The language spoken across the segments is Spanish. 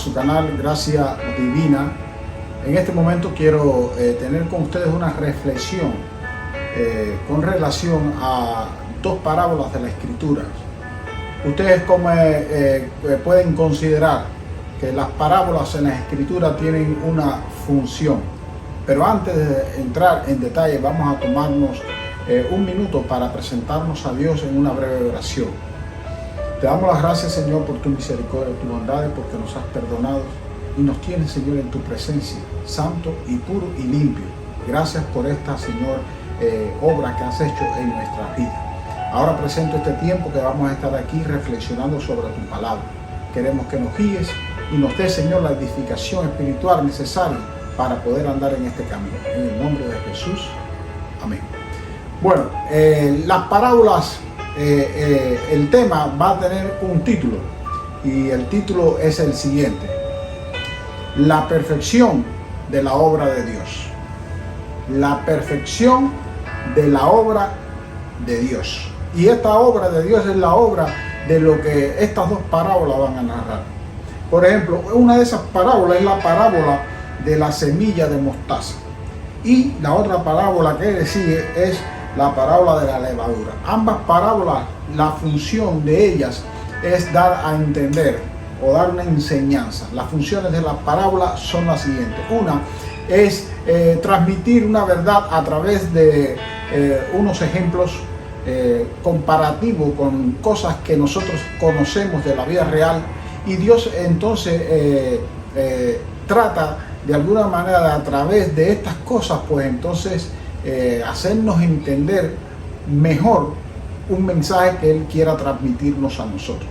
su canal Gracia Divina. En este momento quiero tener con ustedes una reflexión con relación a dos parábolas de la Escritura. Ustedes como pueden considerar que las parábolas en la Escritura tienen una función, pero antes de entrar en detalle vamos a tomarnos un minuto para presentarnos a Dios en una breve oración. Te damos las gracias, Señor, por tu misericordia, tu bondad, porque nos has perdonado y nos tienes, Señor, en tu presencia, santo y puro y limpio. Gracias por esta, Señor, obra que has hecho en nuestra vida. Ahora presento este tiempo que vamos a estar aquí reflexionando sobre tu palabra. Queremos que nos guíes y nos des, Señor, la edificación espiritual necesaria para poder andar en este camino. En el nombre de Jesús. Amén. Bueno, las parábolas, el tema va a tener un título y el título es el siguiente: la perfección de la obra de Dios. La perfección de la obra de Dios. Y esta obra de Dios es la obra de lo que estas dos parábolas van a narrar. Por ejemplo, una de esas parábolas es la parábola de la semilla de mostaza. Y la otra parábola que le sigue es la parábola de la levadura. Ambas parábolas, la función de ellas es dar a entender o dar una enseñanza. Las funciones de la parábola son las siguientes. Una es transmitir una verdad a través de unos ejemplos comparativos con cosas que nosotros conocemos de la vida real, y Dios entonces trata de alguna manera a través de estas cosas, pues entonces hacernos entender mejor un mensaje que Él quiera transmitirnos a nosotros.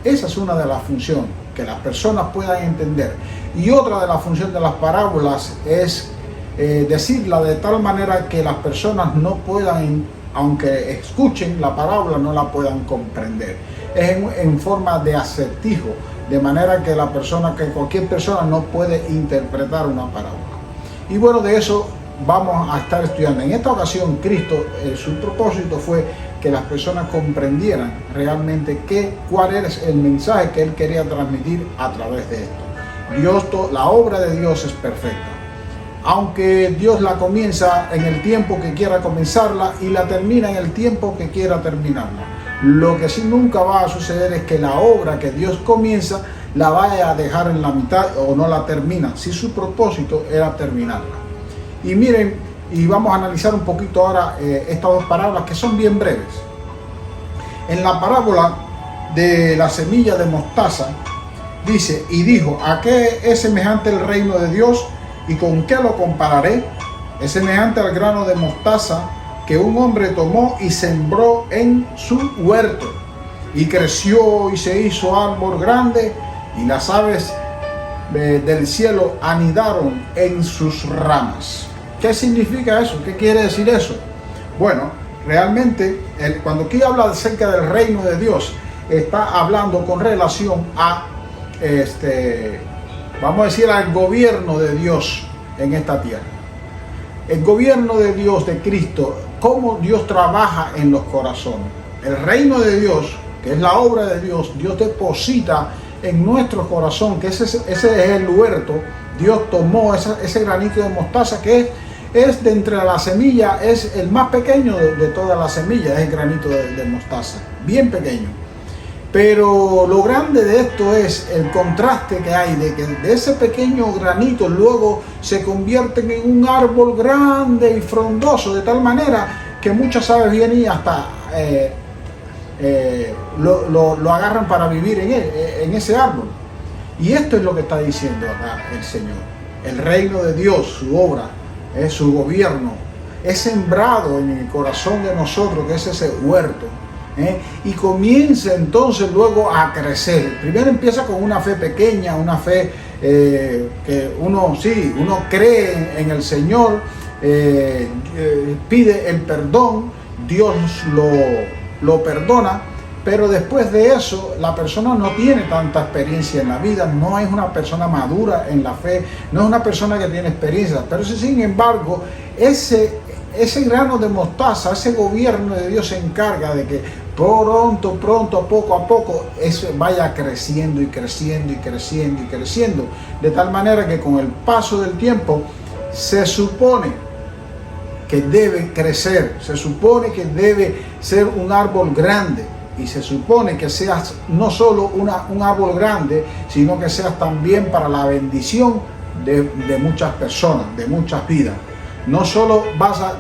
Esa es una de las funciones, que las personas puedan entender. Y otra de las funciones de las parábolas es decirla de tal manera que las personas no puedan, aunque escuchen la parábola, no la puedan comprender. Es en forma de acertijo, de manera que cualquier persona no puede interpretar una parábola. Y bueno, de eso vamos a estar estudiando. En esta ocasión, Cristo, su propósito fue que las personas comprendieran realmente cuál era el mensaje que Él quería transmitir a través de esto. La obra de Dios es perfecta. Aunque Dios la comienza en el tiempo que quiera comenzarla y la termina en el tiempo que quiera terminarla. Lo que sí nunca va a suceder es que la obra que Dios comienza la vaya a dejar en la mitad o no la termina, si su propósito era terminarla. Y miren, y vamos a analizar un poquito ahora estas dos parábolas que son bien breves. En la parábola de la semilla de mostaza dice: y dijo, ¿a qué es semejante el reino de Dios y con qué lo compararé? Es semejante al grano de mostaza que un hombre tomó y sembró en su huerto, y creció y se hizo árbol grande, y las aves del cielo anidaron en sus ramas. ¿Qué significa eso? ¿Qué quiere decir eso? Bueno, realmente cuando aquí habla acerca del reino de Dios, está hablando con relación a vamos a decir, al gobierno de Dios en esta tierra. El gobierno de Dios, de Cristo, cómo Dios trabaja en los corazones. El reino de Dios, que es la obra de Dios, Dios deposita en nuestro corazón, que ese es el huerto. Dios tomó ese granito de mostaza que es de entre la semilla, es el más pequeño de todas las semillas, es el granito de mostaza, bien pequeño. Pero lo grande de esto es el contraste que hay de que de ese pequeño granito luego se convierten en un árbol grande y frondoso, de tal manera que muchas aves vienen y hasta lo agarran para vivir en ese árbol. Y esto es lo que está diciendo acá el Señor. El reino de Dios, su obra, es su gobierno, es sembrado en el corazón de nosotros, que es ese huerto. Y comienza entonces luego a crecer. Primero empieza con una fe pequeña, una fe que uno cree en el Señor, pide el perdón, Dios lo perdona, pero después de eso la persona no tiene tanta experiencia en la vida, no es una persona madura en la fe, no es una persona que tiene experiencia, pero sin embargo ese grano de mostaza, ese gobierno de Dios se encarga de que pronto, poco a poco, eso vaya creciendo y creciendo y creciendo y creciendo, de tal manera que con el paso del tiempo se supone que debe crecer, se supone que debe ser un árbol grande, y se supone que seas no solo un árbol grande, sino que seas también para la bendición de muchas personas, de muchas vidas. No solo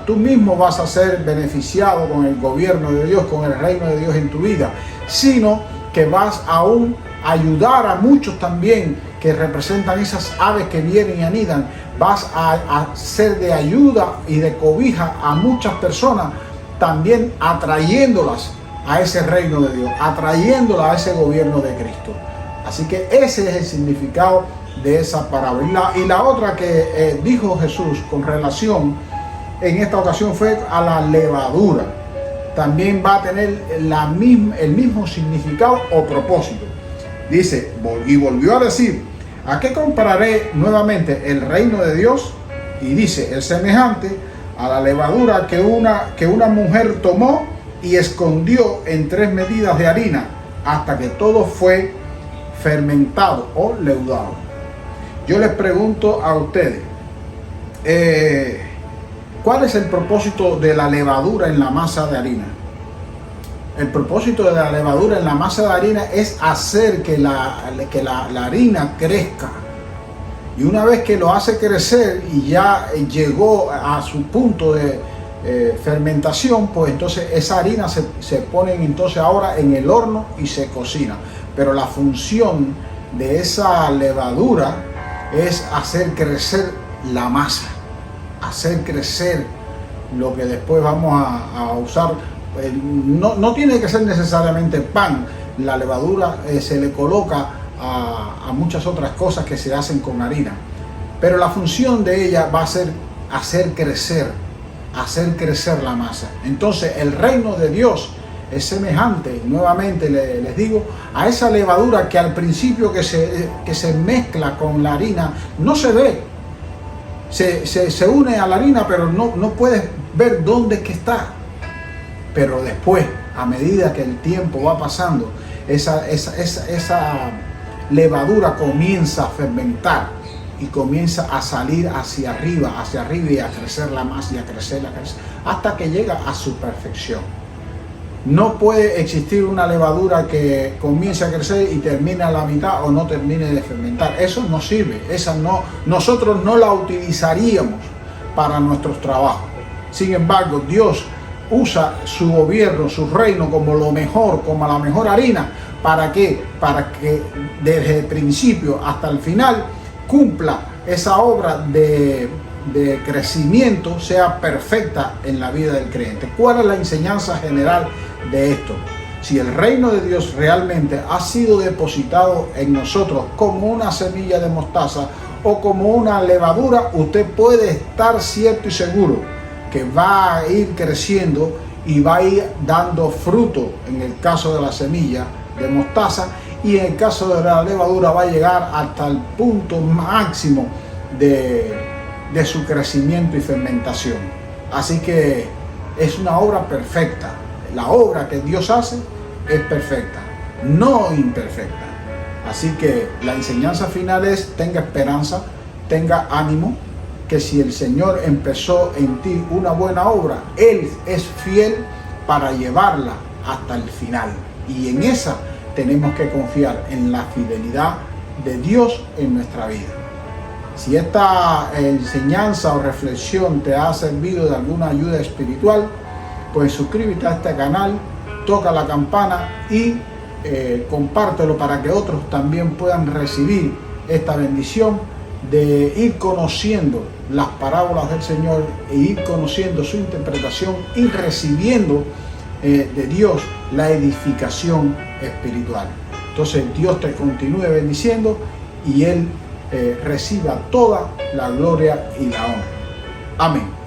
tú mismo vas a ser beneficiado con el gobierno de Dios, con el reino de Dios en tu vida, sino que vas aún a ayudar a muchos también que representan esas aves que vienen y anidan. Vas a ser de ayuda y de cobija a muchas personas, también atrayéndolas a ese reino de Dios, atrayéndolas a ese gobierno de Cristo. Así que ese es el significado de esa parábola. Y la otra que dijo Jesús con relación en esta ocasión fue a la levadura. También va a tener el mismo significado o propósito. Dice, y volvió a decir, ¿a qué compararé nuevamente el reino de Dios? Y dice, es semejante a la levadura que una mujer tomó y escondió en 3 medidas de harina hasta que todo fue fermentado o leudado. Yo les pregunto a ustedes, ¿cuál es el propósito de la levadura en la masa de harina? El propósito de la levadura en la masa de harina es hacer que la harina crezca. Y una vez que lo hace crecer y ya llegó a su punto de fermentación, pues entonces esa harina se pone entonces ahora en el horno y se cocina. Pero la función de esa levadura es hacer crecer la masa, hacer crecer lo que después vamos a usar. No tiene que ser necesariamente pan. La levadura se le coloca a muchas otras cosas que se hacen con harina, pero la función de ella va a ser hacer crecer la masa. Entonces el reino de Dios es semejante, nuevamente les digo, a esa levadura que al principio que se mezcla con la harina no se ve, se une a la harina, pero no puedes ver dónde es que está. Pero después, a medida que el tiempo va pasando, esa levadura comienza a fermentar y comienza a salir hacia arriba y a crecer la masa y a crecer, hasta que llega a su perfección. No puede existir una levadura que comience a crecer y termine a la mitad o no termine de fermentar. Eso no sirve, nosotros no la utilizaríamos para nuestros trabajos. Sin embargo, Dios usa su gobierno, su reino como lo mejor, como la mejor harina. ¿Para qué? Para que desde el principio hasta el final cumpla esa obra de crecimiento, sea perfecta en la vida del creyente. ¿Cuál es la enseñanza general de esto? Si el reino de Dios realmente ha sido depositado en nosotros como una semilla de mostaza o como una levadura, usted puede estar cierto y seguro que va a ir creciendo y va a ir dando fruto en el caso de la semilla de mostaza, y en el caso de la levadura va a llegar hasta el punto máximo de su crecimiento y fermentación. Así que es una obra perfecta. La obra que Dios hace es perfecta, no imperfecta. Así que la enseñanza final es: tenga esperanza, tenga ánimo, que si el Señor empezó en ti una buena obra, Él es fiel para llevarla hasta el final. Y en esa tenemos que confiar, en la fidelidad de Dios en nuestra vida. Si esta enseñanza o reflexión te ha servido de alguna ayuda espiritual, pues suscríbete a este canal, toca la campana y compártelo para que otros también puedan recibir esta bendición de ir conociendo las parábolas del Señor e ir conociendo su interpretación y recibiendo de Dios la edificación espiritual. Entonces Dios te continúe bendiciendo y Él reciba toda la gloria y la honra. Amén.